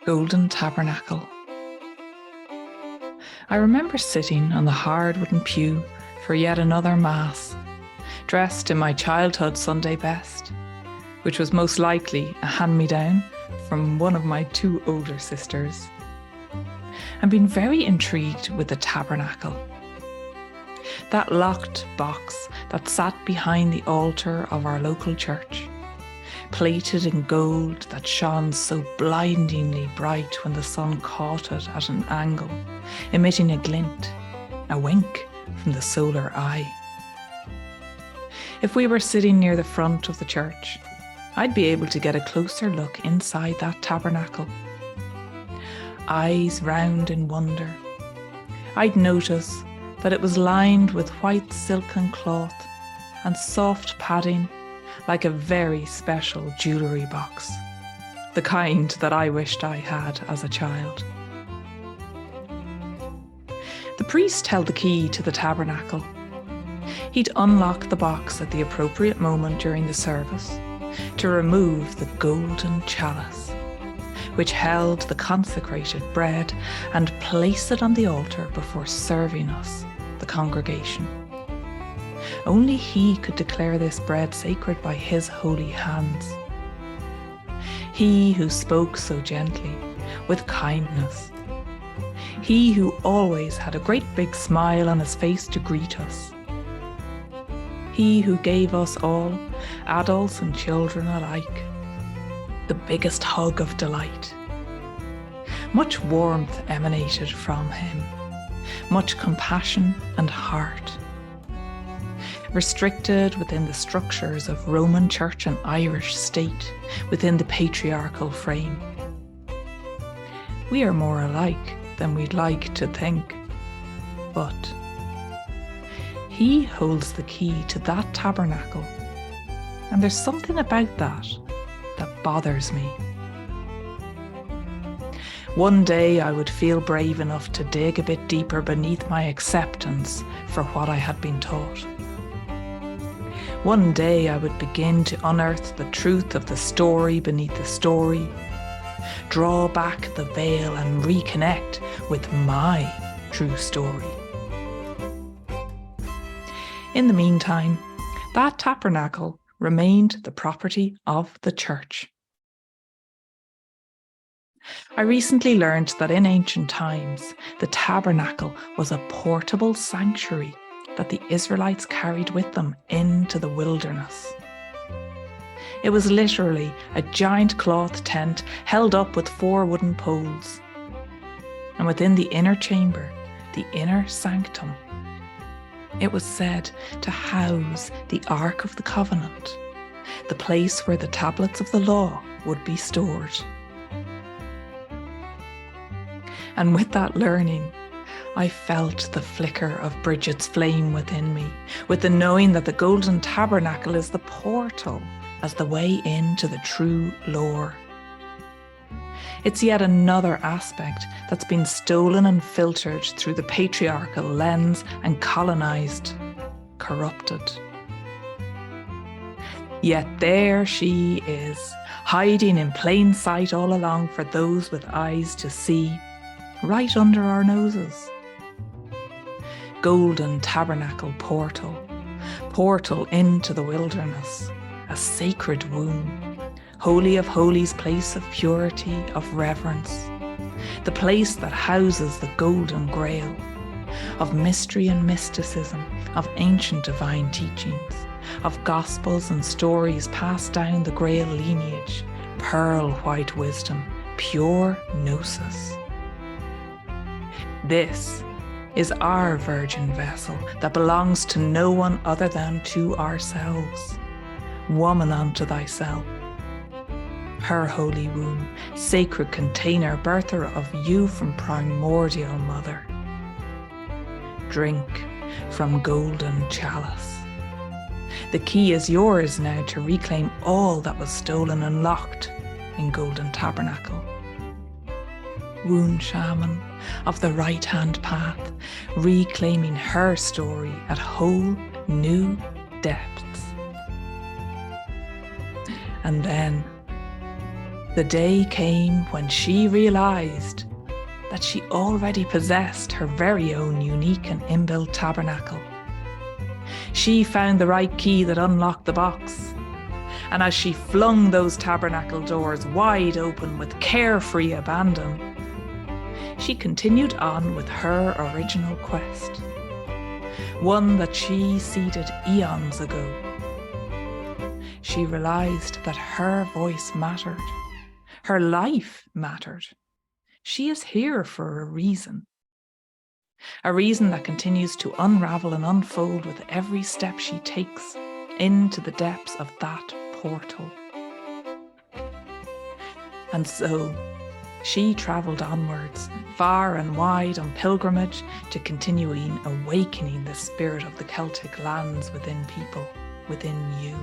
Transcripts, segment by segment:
Golden Tabernacle. I remember sitting on the hard wooden pew for yet another Mass, dressed in my childhood Sunday best, which was most likely a hand-me-down from one of my two older sisters, and been very intrigued with the tabernacle. That locked box that sat behind the altar of our local church, plated in gold that shone so blindingly bright when the sun caught it at an angle, emitting a glint, a wink from the solar eye. If we were sitting near the front of the church, I'd be able to get a closer look inside that tabernacle. Eyes round in wonder, I'd notice that it was lined with white silken cloth and soft padding, like a very special jewellery box, the kind that I wished I had as a child. The priest held the key to the tabernacle. He'd unlock the box at the appropriate moment during the service to remove the golden chalice, which held the consecrated bread, and place it on the altar before serving us, the congregation. Only he could declare this bread sacred by his holy hands. He who spoke so gently, with kindness. He who always had a great big smile on his face to greet us. He who gave us all, adults and children alike, the biggest hug of delight. Much warmth emanated from him, much compassion and heart. Restricted within the structures of Roman Church and Irish state, within the patriarchal frame. We are more alike than we'd like to think, but he holds the key to that tabernacle, and there's something about that bothers me. One day I would feel brave enough to dig a bit deeper beneath my acceptance for what I had been taught. One day I would begin to unearth the truth of the story beneath the story, draw back the veil and reconnect with my true story. In the meantime, that tabernacle remained the property of the church. I recently learned that in ancient times, the tabernacle was a portable sanctuary that the Israelites carried with them into the wilderness. It was literally a giant cloth tent held up with 4 wooden poles. And within the inner chamber, the inner sanctum, it was said to house the Ark of the Covenant, the place where the tablets of the law would be stored. And with that learning, I felt the flicker of Bridget's flame within me, with the knowing that the Golden Tabernacle is the portal as the way into the true lore. It's yet another aspect that's been stolen and filtered through the patriarchal lens and colonized, corrupted. Yet there she is, hiding in plain sight all along for those with eyes to see, right under our noses. Golden Tabernacle portal into the wilderness, a sacred womb, holy of holies, place of purity, of reverence, the place that houses the golden grail, of mystery and mysticism, of ancient divine teachings, of gospels and stories passed down the grail lineage, pearl white wisdom, pure gnosis. This is our virgin vessel that belongs to no one other than to ourselves. Woman unto thyself. Her holy womb, sacred container, birther of you from primordial mother. Drink from golden chalice. The key is yours now to reclaim all that was stolen and locked in Golden Tabernacle. Wound shaman of the right-hand path, reclaiming her story at whole new depths. And then The day came when she realized that she already possessed her very own unique and inbuilt tabernacle. She found the right key that unlocked the box, and as she flung those tabernacle doors wide open with carefree abandon, she continued on with her original quest, one that she seeded eons ago. She realized that her voice mattered, her life mattered. She is here for a reason that continues to unravel and unfold with every step she takes into the depths of that portal. And so she travelled onwards, far and wide on pilgrimage to continuing awakening the spirit of the Celtic lands within people, within you.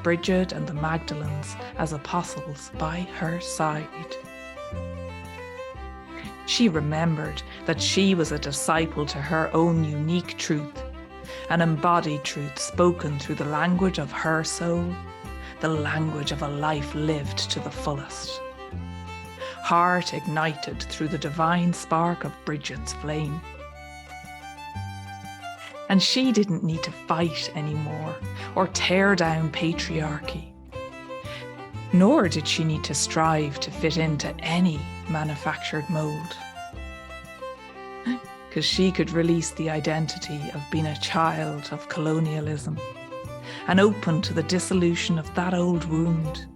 Bridget and the Magdalens as apostles by her side. She remembered that she was a disciple to her own unique truth, an embodied truth spoken through the language of her soul, the language of a life lived to the fullest. Heart ignited through the divine spark of Bridget's flame. And she didn't need to fight anymore or tear down patriarchy. Nor did she need to strive to fit into any manufactured mold. Because she could release the identity of being a child of colonialism and open to the dissolution of that old wound.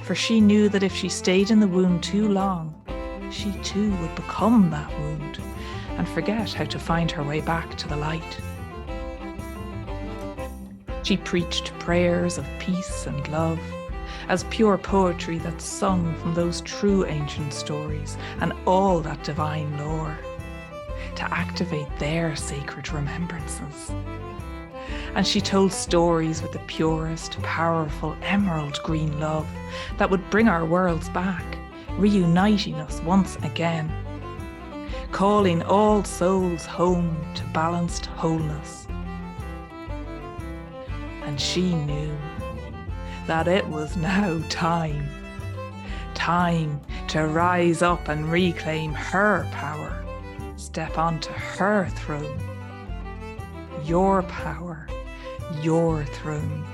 For she knew that if she stayed in the wound too long, she too would become that wound and forget how to find her way back to the light. She preached prayers of peace and love as pure poetry that's sung from those true ancient stories and all that divine lore to activate their sacred remembrances. And she told stories with the purest, powerful emerald green love that would bring our worlds back, reuniting us once again, calling all souls home to balanced wholeness. And she knew that it was now time to rise up and reclaim her power, step onto her throne. Your power, your throne.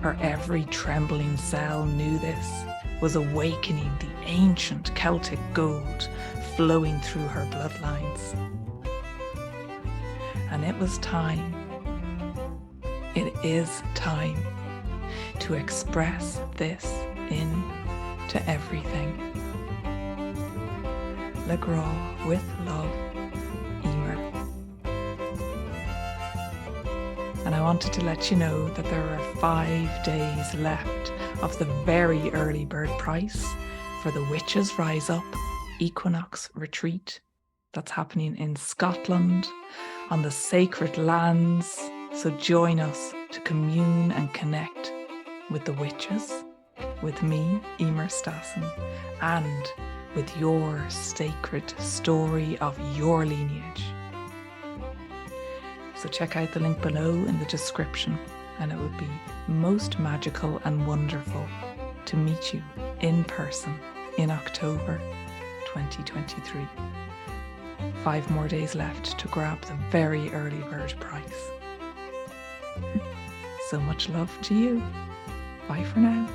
Her every trembling cell knew this was awakening the ancient Celtic gold flowing through her bloodlines. And it was time, it is time to express this into everything. Le Grail with love, Eimear. And I wanted to let you know that there are 5 days left of the very early bird price for the Witches Rise Up Equinox Retreat that's happening in Scotland on the sacred lands. So join us to commune and connect with the witches, with me, Eimear Stassin, and with your sacred story of your lineage. So check out the link below in the description, and it would be most magical and wonderful to meet you in person in October 2023. 5 more days left to grab the very early bird price. So much love to you. Bye for now.